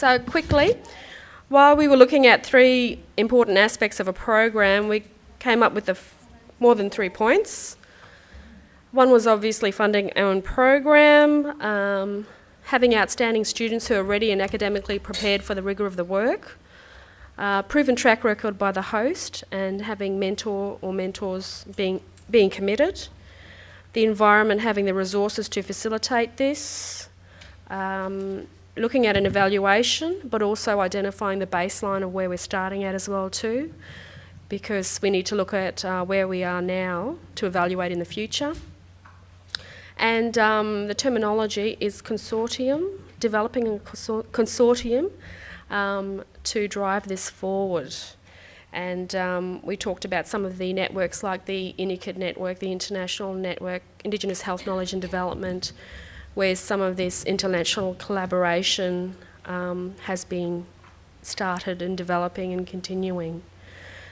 So quickly, while we were looking at three important aspects of a program, we came up with more than 3 points. One was obviously funding our own program, having outstanding students who are ready and academically prepared for the rigour of the work, proven track record by the host, and having mentor or mentors being committed, the environment having the resources to facilitate this, looking at an evaluation, but also identifying the baseline of where we're starting at as well too, because we need to look at where we are now to evaluate in the future. And the terminology is consortium, developing a consortium to drive this forward. And we talked about some of the networks like the INICID network, the International Network, Indigenous Health Knowledge and Development, where some of this international collaboration has been started and developing and continuing.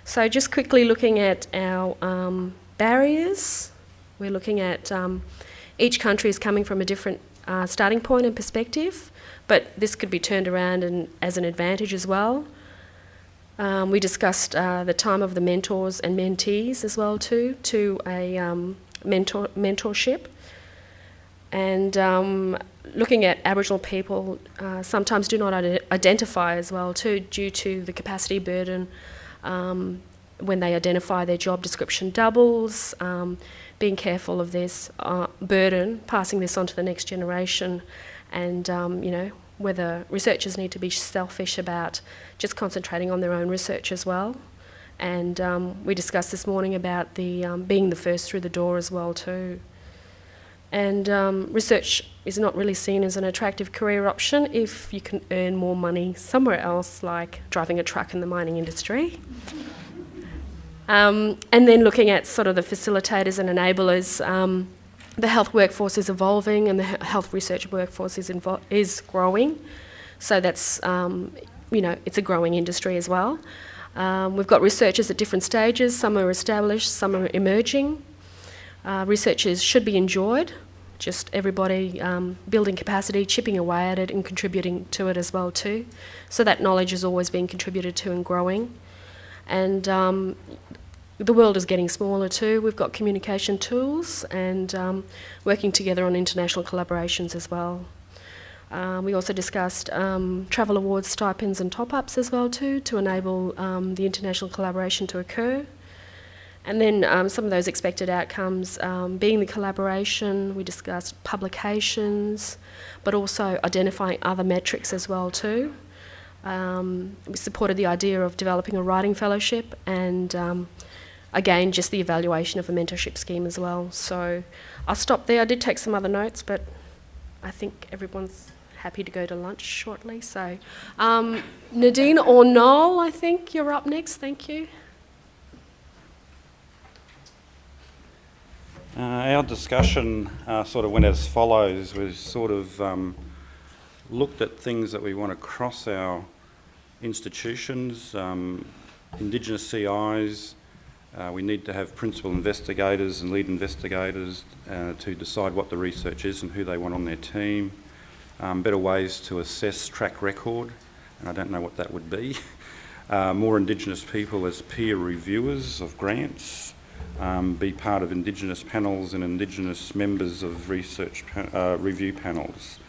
So just quickly looking at our barriers, we're looking at each country is coming from a different starting point and perspective, but this could be turned around and as an advantage as well. We discussed the time of the mentors and mentees as well too, to a mentorship. And looking at Aboriginal people sometimes do not identify as well too, due to the capacity burden when they identify their job description doubles, being careful of this burden, passing this on to the next generation, and whether researchers need to be selfish about just concentrating on their own research as well. And we discussed this morning about the being the first through the door as well too. And research is not really seen as an attractive career option if you can earn more money somewhere else, like driving a truck in the mining industry. And then looking at sort of the facilitators and enablers, the health workforce is evolving and the health research workforce is growing. So that's, it's a growing industry as well. We've got researchers at different stages. Some are established, some are emerging. Researchers should be enjoyed, just everybody building capacity, chipping away at it and contributing to it as well too. So that knowledge is always being contributed to and growing. And the world is getting smaller too. We've got communication tools and working together on international collaborations as well. We also discussed travel awards, stipends and top-ups as well too, to enable the international collaboration to occur. And then some of those expected outcomes being the collaboration. We discussed publications, but also identifying other metrics as well too. We supported the idea of developing a writing fellowship and again, just the evaluation of a mentorship scheme as well. So I'll stop there. I did take some other notes, but I think everyone's happy to go to lunch shortly. So Nadine or Noel, I think you're up next. Thank you. Our discussion sort of went as follows. We sort of looked at things that we want across our institutions, Indigenous CIs. We need to have principal investigators and lead investigators to decide what the research is and who they want on their team. Better ways to assess track record, and I don't know what that would be. More Indigenous people as peer reviewers of grants. Be part of Indigenous panels and Indigenous members of research review panels.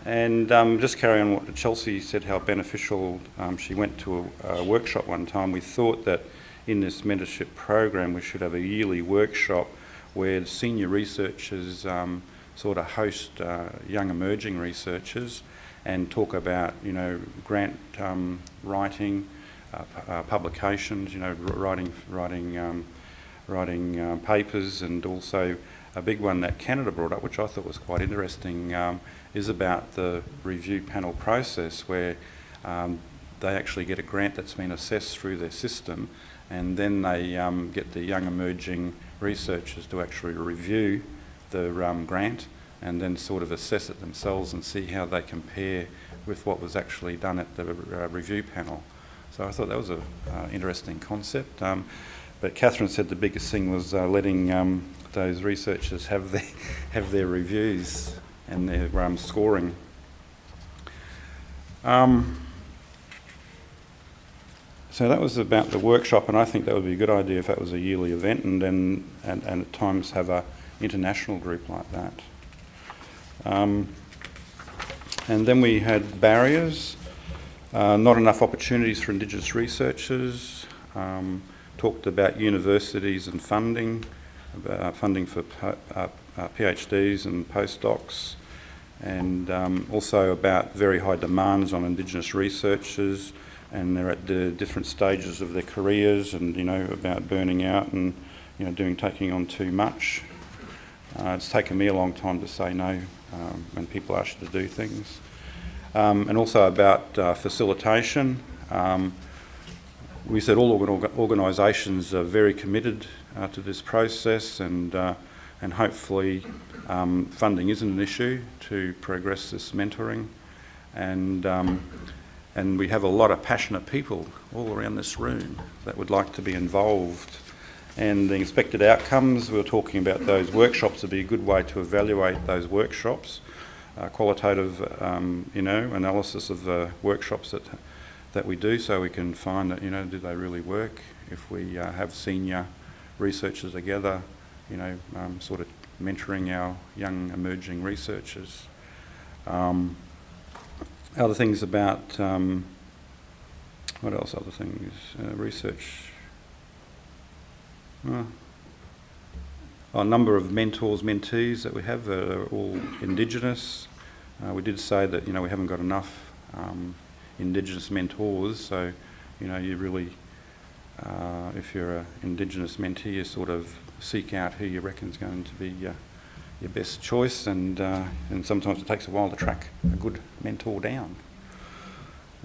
And just carry on what Chelsea said, how beneficial she went to a workshop one time. We thought that in this mentorship program we should have a yearly workshop where senior researchers sort of host young emerging researchers and talk about, grant writing, publications, writing papers, and also a big one that Canada brought up, which I thought was quite interesting, is about the review panel process where they actually get a grant that's been assessed through their system, and then they get the young emerging researchers to actually review the grant and then sort of assess it themselves and see how they compare with what was actually done at the review panel. So I thought that was an interesting concept. But Catherine said the biggest thing was letting those researchers have their reviews and their scoring. So that was about the workshop, and I think that would be a good idea if that was a yearly event, and then and at times have a international group like that. And then we had barriers, not enough opportunities for Indigenous researchers, talked about universities and funding, about funding for PhDs and postdocs, and also about very high demands on Indigenous researchers, and they're at the different stages of their careers, and about burning out and taking on too much. It's taken me a long time to say no when people ask you to do things. And also about facilitation. We said all organisations are very committed to this process, and hopefully funding isn't an issue to progress this mentoring. And we have a lot of passionate people all around this room that would like to be involved. And the expected outcomes, we were talking about those workshops would be a good way to evaluate those workshops, qualitative analysis of the workshops that we do, so we can find that, do they really work? If we have senior researchers together, sort of mentoring our young emerging researchers. Other things about, what else other things? Research. A number of mentors, mentees that we have are all Indigenous. We did say that, we haven't got enough Indigenous mentors, so, you really, if you're an Indigenous mentee, you sort of seek out who you reckon is going to be your best choice, and sometimes it takes a while to track a good mentor down.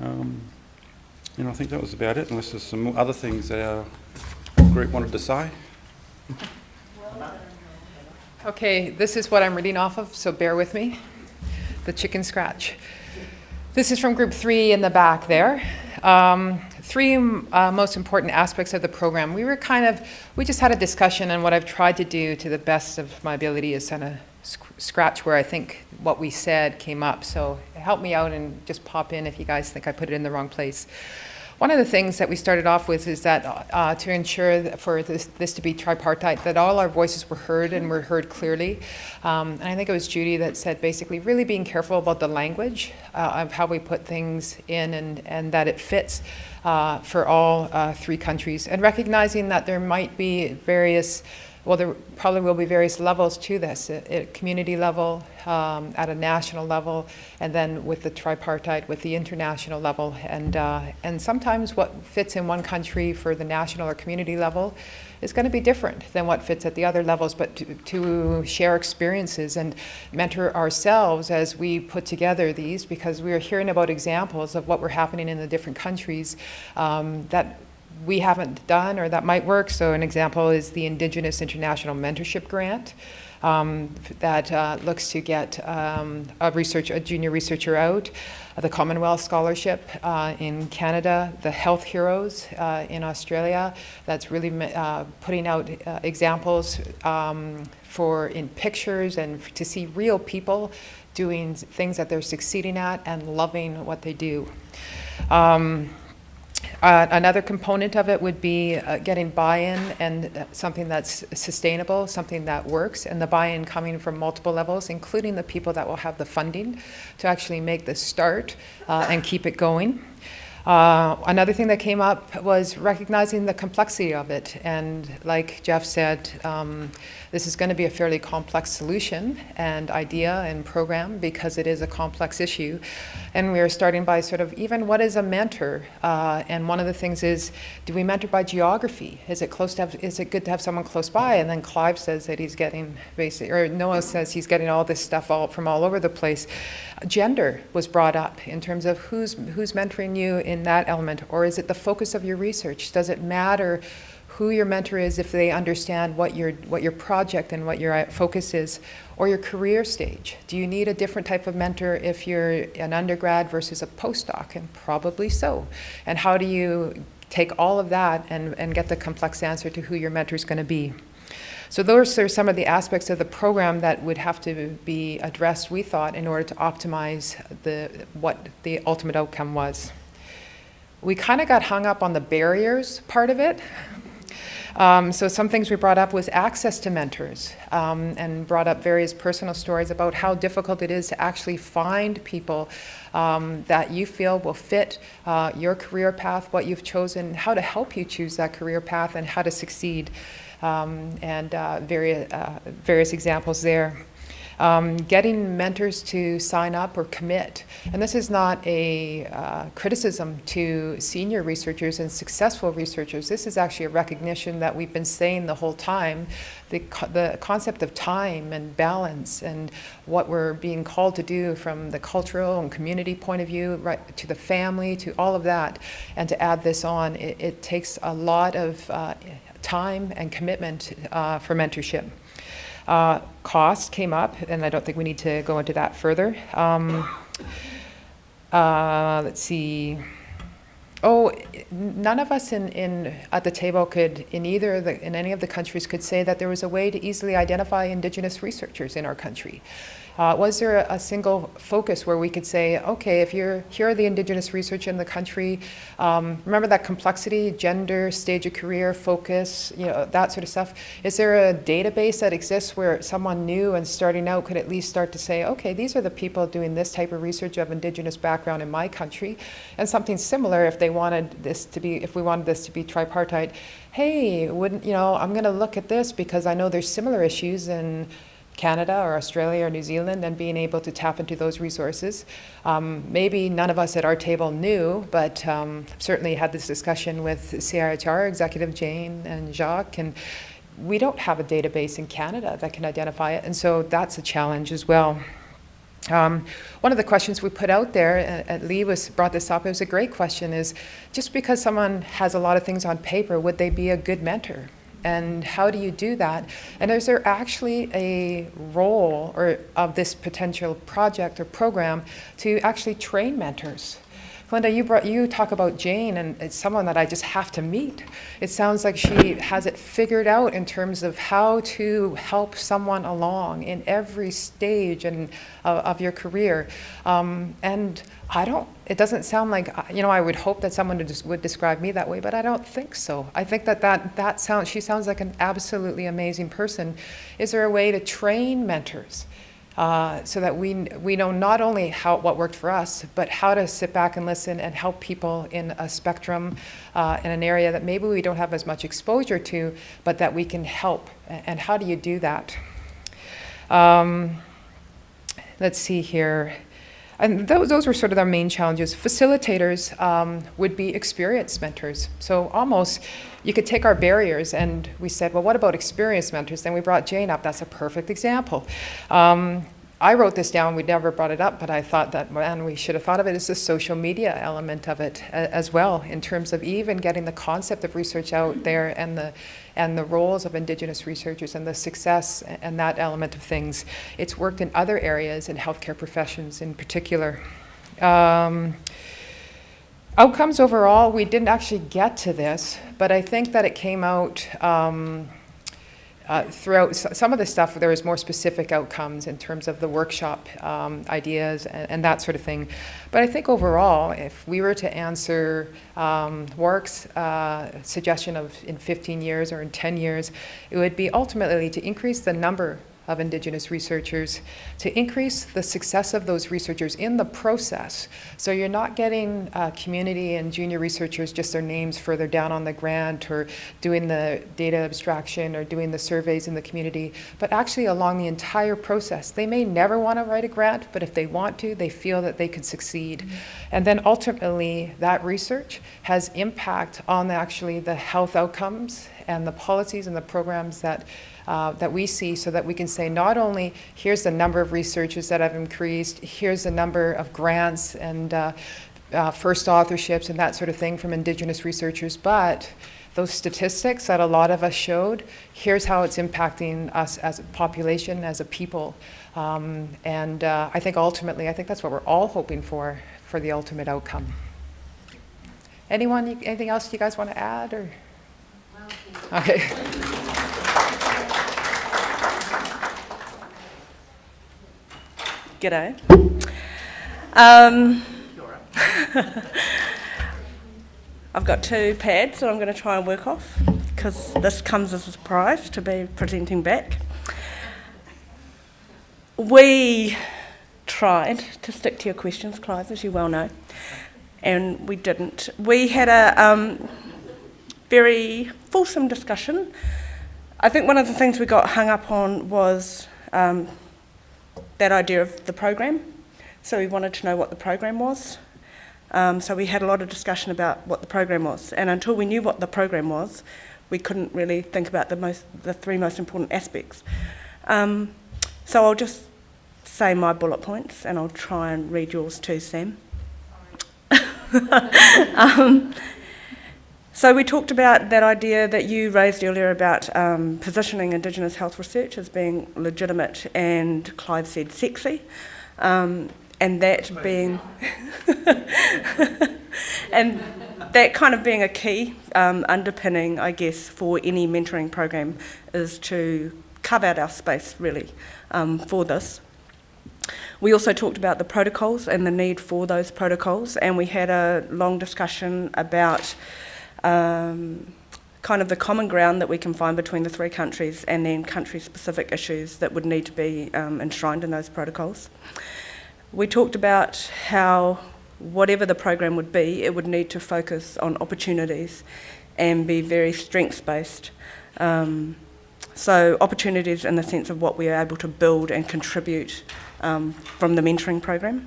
I think that was about it, unless there's some other things that our group wanted to say. Okay, this is what I'm reading off of, so bear with me. The chicken scratch. This is from group 3 in the back there. 3 most important aspects of the program. We just had a discussion, and what I've tried to do to the best of my ability is kind of scratch where I think what we said came up. So help me out and just pop in if you guys think I put it in the wrong place. One of the things that we started off with is that to ensure that for this to be tripartite, that all our voices were heard and were heard clearly. And I think it was Judy that said basically really being careful about the language of how we put things in, and that it fits for all 3 countries. And recognizing that there might be various, well, there probably will be various levels to this, at community level, at a national level, and then with the tripartite, with the international level. And sometimes what fits in one country for the national or community level is going to be different than what fits at the other levels, but to share experiences and mentor ourselves as we put together these, because we are hearing about examples of what were happening in the different countries that we haven't done or that might work. So an example is the Indigenous International Mentorship Grant that looks to get a junior researcher out, the Commonwealth Scholarship in Canada, the Health Heroes in Australia, that's really putting out examples in pictures and to see real people doing things that they're succeeding at and loving what they do. Another component of it would be getting buy-in and something that's sustainable, something that works, and the buy-in coming from multiple levels, including the people that will have the funding to actually make the start and keep it going. Another thing that came up was recognizing the complexity of it, and like Jeff said, this is going to be a fairly complex solution and idea and program because it is a complex issue. And we are starting by sort of even what is a mentor? And one of the things is, do we mentor by geography? Is it good to have someone close by? And then Clive says that he's getting Noah says he's getting all this stuff from all over the place. Gender was brought up in terms of who's mentoring you in that element, or is it the focus of your research? Does it matter who your mentor is if they understand what your project and what your focus is, or your career stage? Do you need a different type of mentor if you're an undergrad versus a postdoc? And probably so. And how do you take all of that and get the complex answer to who your mentor is going to be? So those are some of the aspects of the program that would have to be addressed, we thought, in order to optimize what the ultimate outcome was. we kind of got hung up on the barriers part of it. So some things we brought up was access to mentors, and brought up various personal stories about how difficult it is to actually find people that you feel will fit your career path, what you've chosen, how to help you choose that career path, and how to succeed, and various examples there. Getting mentors to sign up or commit. And this is not a criticism to senior researchers and successful researchers. This is actually a recognition that we've been saying the whole time. The concept of time and balance and what we're being called to do from the cultural and community point of view, right to the family, to all of that. And to add this on, it takes a lot of time and commitment for mentorship. Cost came up, and I don't think we need to go into that further. Let's see. Oh, none of us at the table could, in any of the countries, could say that there was a way to easily identify Indigenous researchers in our country. Was there a single focus where we could say, okay, here are the Indigenous research in the country, remember that complexity, gender, stage of career, focus, that sort of stuff. Is there a database that exists where someone new and starting out could at least start to say, okay, these are the people doing this type of research of Indigenous background in my country, and something similar if we wanted this to be tripartite. Hey, I'm going to look at this because I know there's similar issues in Canada or Australia or New Zealand, and being able to tap into those resources. Maybe none of us at our table knew, but certainly had this discussion with CIHR Executive Jane and Jacques, and we don't have a database in Canada that can identify it, and so that's a challenge as well. One of the questions we put out there, and Lee brought this up, it was a great question, is just because someone has a lot of things on paper, would they be a good mentor? And how do you do that? And is there actually a role of this potential project or program to actually train mentors? Glenda, you talk about Jane, and it's someone that I just have to meet. It sounds like she has it figured out in terms of how to help someone along in every stage of your career. And it doesn't sound like, I would hope that someone would describe me that way, but I don't think so. I think she sounds like an absolutely amazing person. Is there a way to train mentors? So that we know not only what worked for us, but how to sit back and listen and help people in a spectrum, in an area that maybe we don't have as much exposure to, but that we can help. And how do you do that? Let's see here. And those were sort of our main challenges. Facilitators would be experienced mentors. So almost you could take our barriers, and we said, well, what about experienced mentors? Then we brought Jane up. That's a perfect example. I wrote this down. We never brought it up, but I thought that, man, we should have thought of it as the social media element of it as well, in terms of even getting the concept of research out there and the roles of Indigenous researchers and the success and that element of things. It's worked in other areas in healthcare professions in particular. Outcomes overall, we didn't actually get to this, but I think that it came out throughout some of the stuff. There was more specific outcomes in terms of the workshop ideas and that sort of thing. But I think overall, if we were to answer Warwick's suggestion of in 15 years or in 10 years, it would be ultimately to increase the number of Indigenous researchers, to increase the success of those researchers in the process. So you're not getting community and junior researchers just their names further down on the grant or doing the data abstraction or doing the surveys in the community, but actually along the entire process. They may never want to write a grant, but if they want to, they feel that they could succeed. And then ultimately that research has impact on actually the health outcomes and the policies and the programs that we see, so that we can say not only here's the number of researchers that have increased, here's the number of grants and first authorships and that sort of thing from Indigenous researchers, but those statistics that a lot of us showed, here's how it's impacting us as a population, as a people. I think ultimately, that's what we're all hoping for the ultimate outcome. Anything else you guys want to add? Or? Okay. G'day. I've got 2 pads that I'm going to try and work off, because this comes as a surprise to be presenting back. We tried to stick to your questions, Clive, as you well know, and we didn't. We had a very fulsome discussion. I think one of the things we got hung up on was that idea of the program. So we wanted to know what the program was. So we had a lot of discussion about what the program was. And until we knew what the program was, we couldn't really think about the 3 most important aspects. So I'll just say my bullet points, and I'll try and read yours too, Sam. So we talked about that idea that you raised earlier about positioning Indigenous health research as being legitimate, and Clive said sexy, and that being and that kind of being a key underpinning, I guess, for any mentoring program is to carve out our space really for this. We also talked about the protocols and the need for those protocols, and we had a long discussion about kind of the common ground that we can find between the 3 countries, and then country-specific issues that would need to be enshrined in those protocols. We talked about how whatever the program would be, it would need to focus on opportunities and be very strengths-based. So opportunities in the sense of what we are able to build and contribute from the mentoring program.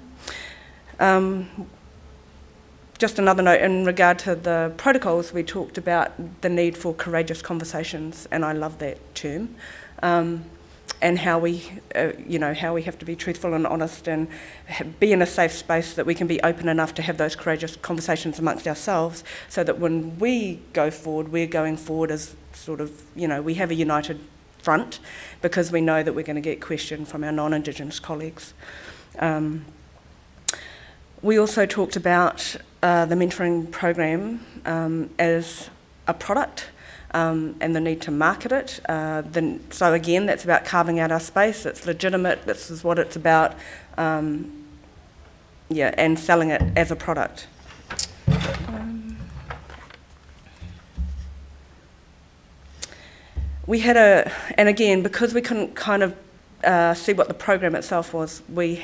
Just another note, in regard to the protocols, we talked about the need for courageous conversations, and I love that term, and how we, how we have to be truthful and honest and be in a safe space that we can be open enough to have those courageous conversations amongst ourselves, so that when we go forward, we're going forward as sort of, we have a united front, because we know that we're going to get questioned from our non-Indigenous colleagues. We also talked about the mentoring program as a product and the need to market it. So again, that's about carving out our space. It's legitimate. This is what it's about. And selling it as a product. We had and again, because we couldn't kind of see what the program itself was, we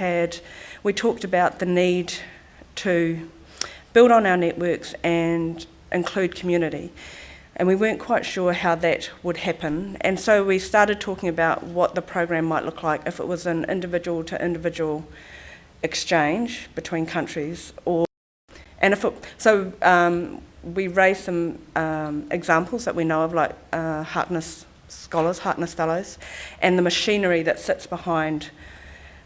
talked about the need to build on our networks and include community. And we weren't quite sure how that would happen. And so we started talking about what the program might look like if it was an individual to individual exchange between countries, we raised some examples that we know of, like Harkness Scholars, Harkness Fellows, and the machinery that sits behind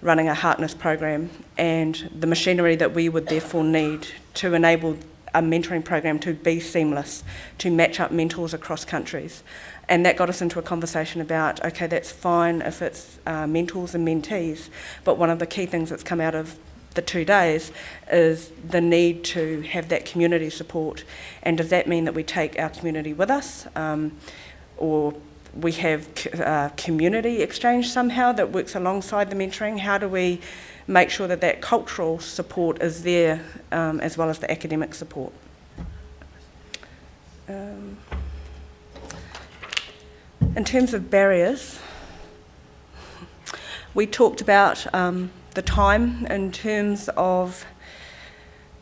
running a Harkness program, and the machinery that we would therefore need to enable a mentoring program to be seamless, to match up mentors across countries. And that got us into a conversation about, okay, that's fine if it's mentors and mentees, but one of the key things that's come out of the 2 days is the need to have that community support. And does that mean that we take our community with us, or we have community exchange somehow that works alongside the mentoring? How do we make sure that that cultural support is there, as well as the academic support? In terms of barriers, we talked about the time in terms of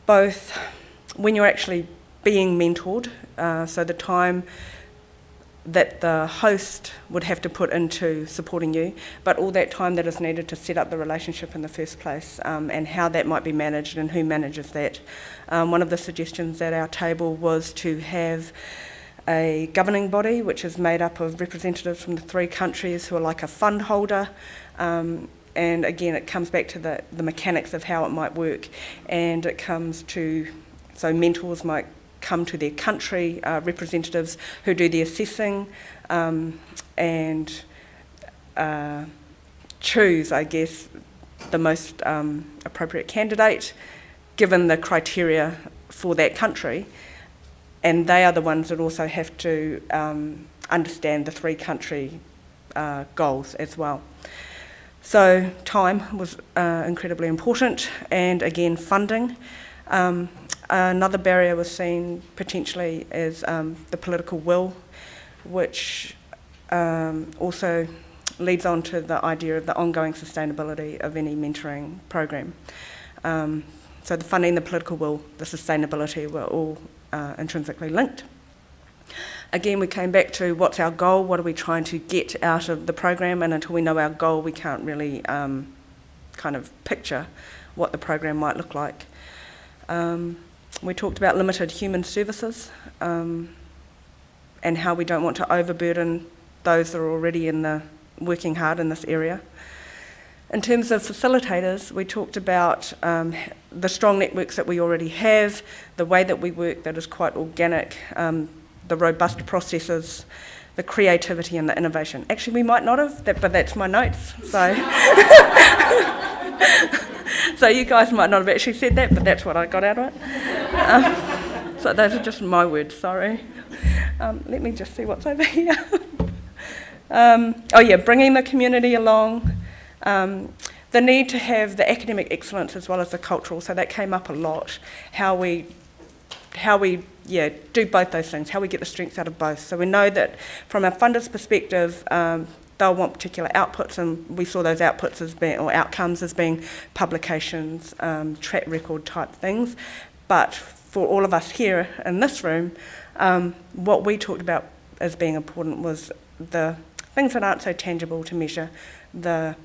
both when you're actually being mentored, so the time that the host would have to put into supporting you, but all that time that is needed to set up the relationship in the first place, and how that might be managed and who manages that. One of the suggestions at our table was to have a governing body which is made up of representatives from the 3 countries who are like a fund holder, and again it comes back to the mechanics of how it might work, and it comes to, so mentors might come to their country, representatives who do the assessing, and choose, I guess, the most appropriate candidate given the criteria for that country, and they are the ones that also have to understand the 3 country goals as well. So time was incredibly important, and again funding. Another barrier was seen potentially as the political will, which also leads on to the idea of the ongoing sustainability of any mentoring program. So the funding, the political will, the sustainability were all intrinsically linked. Again, we came back to what's our goal, what are we trying to get out of the program, and until we know our goal, we can't really kind of picture what the program might look like. We talked about limited human services and how we don't want to overburden those that are already working hard in this area. In terms of facilitators, we talked about the strong networks that we already have, the way that we work that is quite organic, the robust processes, the creativity and the innovation. Actually, we might not have, but that's my notes. So, so you guys might not have actually said that, but that's what I got out of it. So those are just my words, sorry. Let me just see what's over here. Bringing the community along. The need to have the academic excellence as well as the cultural, so that came up a lot, how we do both those things, how we get the strengths out of both. So we know that from our funders' perspective, they'll want particular outputs, and we saw those outputs as being, or outcomes as being publications, track record type things. But for all of us here in this room, what we talked about as being important was the things that aren't so tangible to measure, the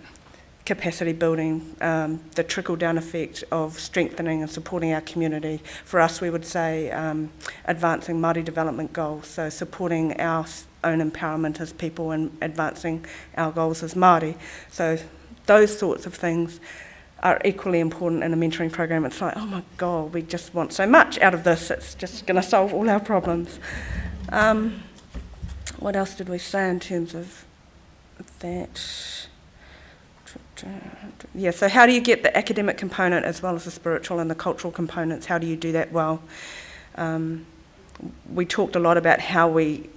capacity building, the trickle-down effect of strengthening and supporting our community. For us, we would say advancing Māori development goals, so supporting our own empowerment as people and advancing our goals as Māori. So those sorts of things are equally important in a mentoring program. It's like, oh my God, we just want so much out of this, it's just going to solve all our problems. What else did we say in terms of that? Yeah, so how do you get the academic component as well as the spiritual and the cultural components? How do you do that well? We talked a lot about how we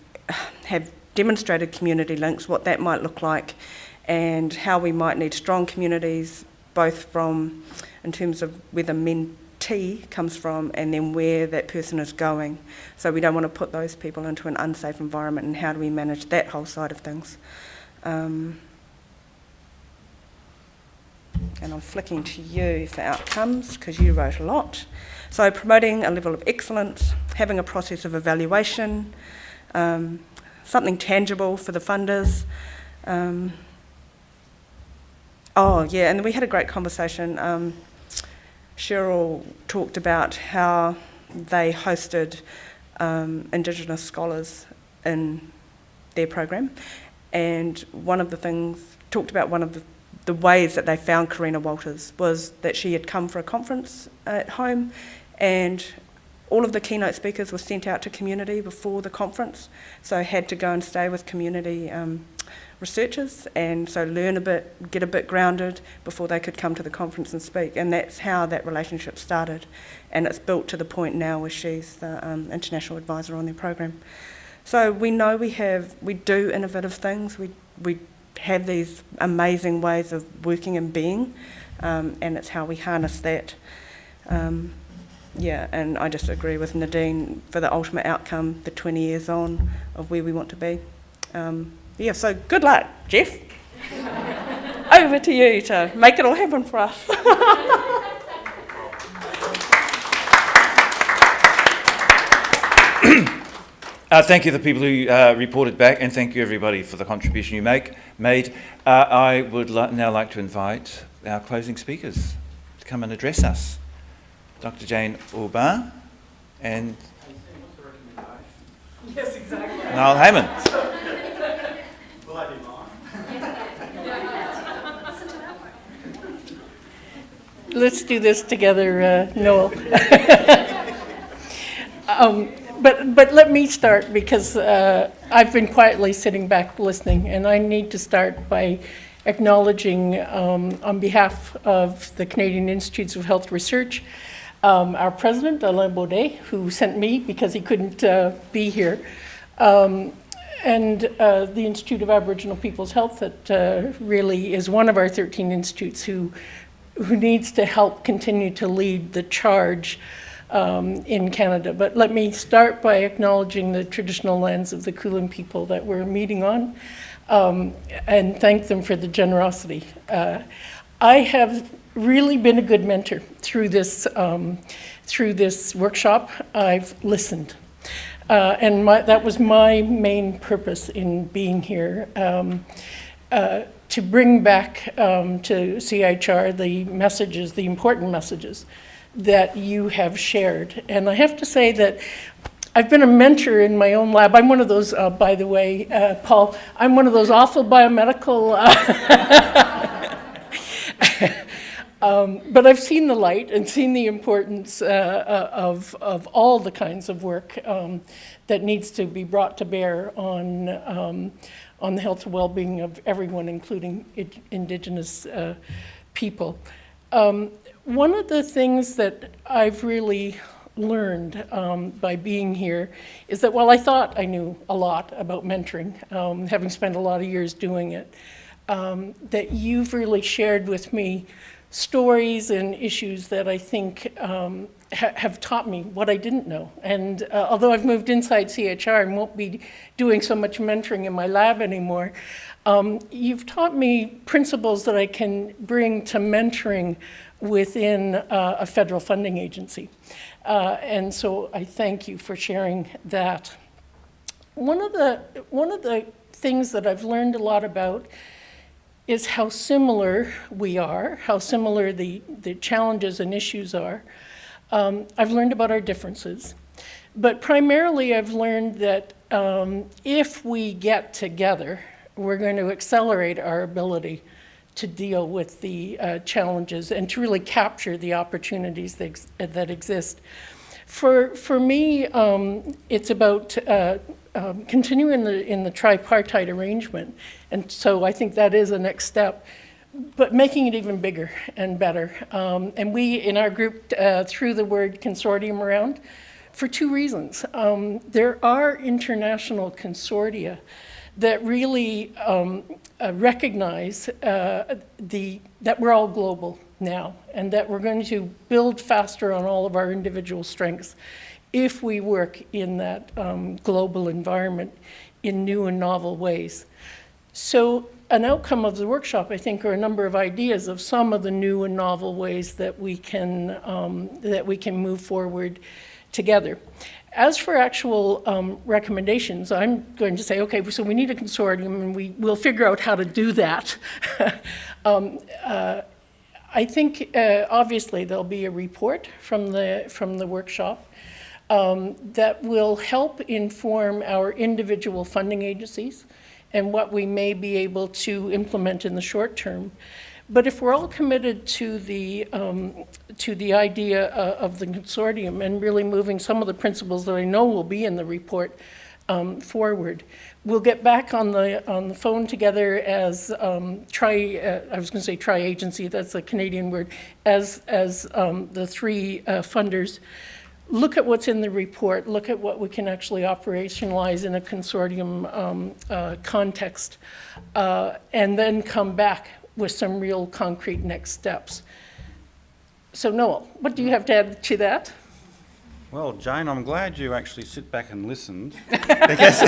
have demonstrated community links, what that might look like, and how we might need strong communities, both from, in terms of where the mentee comes from and then where that person is going. So we don't want to put those people into an unsafe environment, and how do we manage that whole side of things? And I'm flicking to you for outcomes because you wrote a lot. So promoting a level of excellence, having a process of evaluation, something tangible for the funders. And we had a great conversation. Cheryl talked about how they hosted Indigenous scholars in their program, and one of the ways that they found Karina Walters was that she had come for a conference at home, and all of the keynote speakers were sent out to community before the conference, so had to go and stay with community researchers, and so learn a bit, get a bit grounded before they could come to the conference and speak. And that's how that relationship started, and it's built to the point now where she's the international advisor on their program. So we know we do innovative things, we have these amazing ways of working and being, and it's how we harness that. And I just agree with Nadine for the ultimate outcome, the 20 years on of where we want to be. So good luck, Jeff. Over to you to make it all happen for us. Thank you to the people who reported back, and thank you everybody for the contribution you made. I would now like to invite our closing speakers to come and address us. Dr. Jane Orbar and Yes, exactly. Niall Heyman. Will I do mine? Let's do this together, Noel. But let me start, because I've been quietly sitting back listening, and I need to start by acknowledging, on behalf of the Canadian Institutes of Health Research, our president, Alain Baudet, who sent me because he couldn't be here, and the Institute of Aboriginal People's Health, that really is one of our 13 institutes who needs to help continue to lead the charge in Canada. But let me start by acknowledging the traditional lands of the Kulin people that we're meeting on, and thank them for the generosity. I have really been a good mentor through this workshop. I've listened. And that was my main purpose in being here, to bring back to CHR the messages, the important messages that you have shared. And I have to say that I've been a mentor in my own lab. I'm one of those, by the way, Paul, I'm one of those awful biomedical, but I've seen the light and seen the importance of all the kinds of work that needs to be brought to bear on the health and well-being of everyone, including Indigenous people. One of the things that I've really learned by being here is that while I thought I knew a lot about mentoring, having spent a lot of years doing it, that you've really shared with me stories and issues that I think have taught me what I didn't know. And although I've moved inside CHR and won't be doing so much mentoring in my lab anymore, you've taught me principles that I can bring to mentoring within a federal funding agency. And so I thank you for sharing that. One of the things that I've learned a lot about is how similar we are, how similar the challenges and issues are. I've learned about our differences, but primarily I've learned that if we get together, we're going to accelerate our ability to deal with the challenges and to really capture the opportunities that exist. For me, it's about continuing in the tripartite arrangement, and so I think that is a next step, but making it even bigger and better. And we, in our group, threw the word consortium around for two reasons. There are international consortia that really recognize that we're all global now, and that we're going to build faster on all of our individual strengths if we work in that global environment in new and novel ways. So an outcome of the workshop, I think, are a number of ideas of some of the new and novel ways that we can move forward together. As for actual recommendations, I'm going to say, okay, so we need a consortium, and we'll figure out how to do that. I think obviously there'll be a report from the workshop that will help inform our individual funding agencies and what we may be able to implement in the short term. But if we're all committed to the idea of the consortium and really moving some of the principles that I know will be in the report forward, we'll get back on the phone together as tri-agency, that's a Canadian word, as the three funders. Look at what's in the report, look at what we can actually operationalize in a consortium context, and then come back with some real concrete next steps. So Noel, what do you have to add to that? Well, Jane, I'm glad you actually sit back and listened because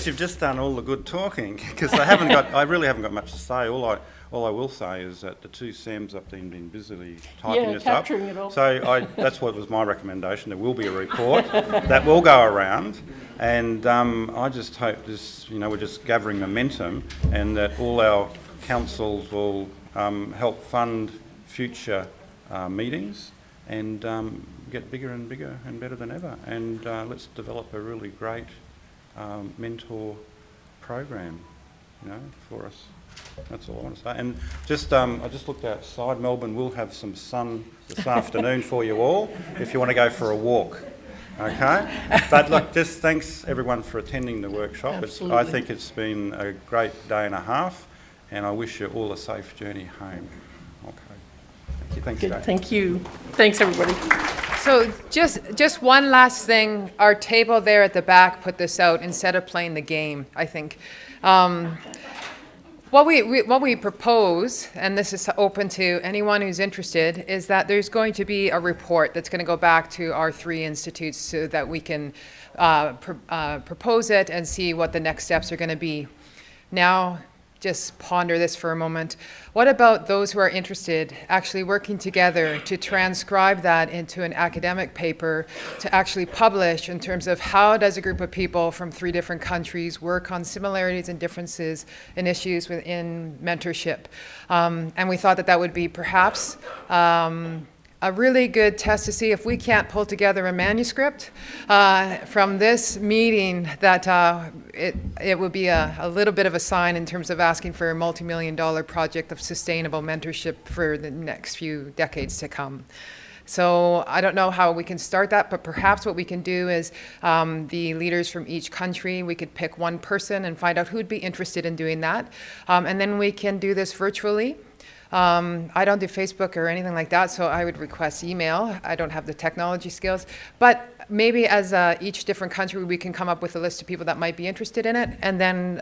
you've just done all the good talking. Because I really haven't got much to say. All I will say is that the two Sams up there have been busily typing this up. Capturing it all. So that's what was my recommendation. There will be a report that will go around, and I just hope this, we're just gathering momentum, and that all our councils will help fund future meetings and get bigger and bigger and better than ever. And let's develop a really great mentor program, for us. That's all I want to say. And just, I just looked outside. Melbourne will have some sun this afternoon for you all, if you want to go for a walk. Okay? But look, just thanks everyone for attending the workshop. I think it's been a great day and a half, and I wish you all a safe journey home. Okay. Thank you. Thanks, Good, Jane. thank you. Thanks, everybody. So just one last thing. Our table there at the back put this out instead of playing the game, I think. What we propose, and this is open to anyone who's interested, is that there's going to be a report that's going to go back to our 3 institutes so that we can propose it and see what the next steps are going to be. Now, just ponder this for a moment. What about those who are interested actually working together to transcribe that into an academic paper to actually publish in terms of how does a group of people from 3 different countries work on similarities and differences in issues within mentorship? And we thought that that would be perhaps a really good test to see if we can't pull together a manuscript from this meeting, that it would be a little bit of a sign in terms of asking for a multi-million-dollar project of sustainable mentorship for the next few decades to come. So I don't know how we can start that, but perhaps what we can do is the leaders from each country, we could pick one person and find out who'd be interested in doing that. And then we can do this virtually. I don't do Facebook or anything like that, so I would request email. I don't have the technology skills. But maybe as each different country, we can come up with a list of people that might be interested in it, and then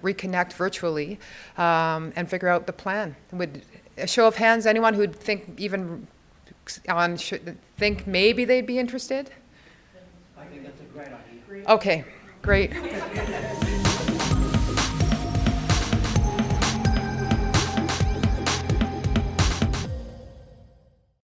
reconnect virtually and figure out the plan. Would a show of hands, anyone who'd think even think maybe they'd be interested? I think that's a great idea. Okay, great.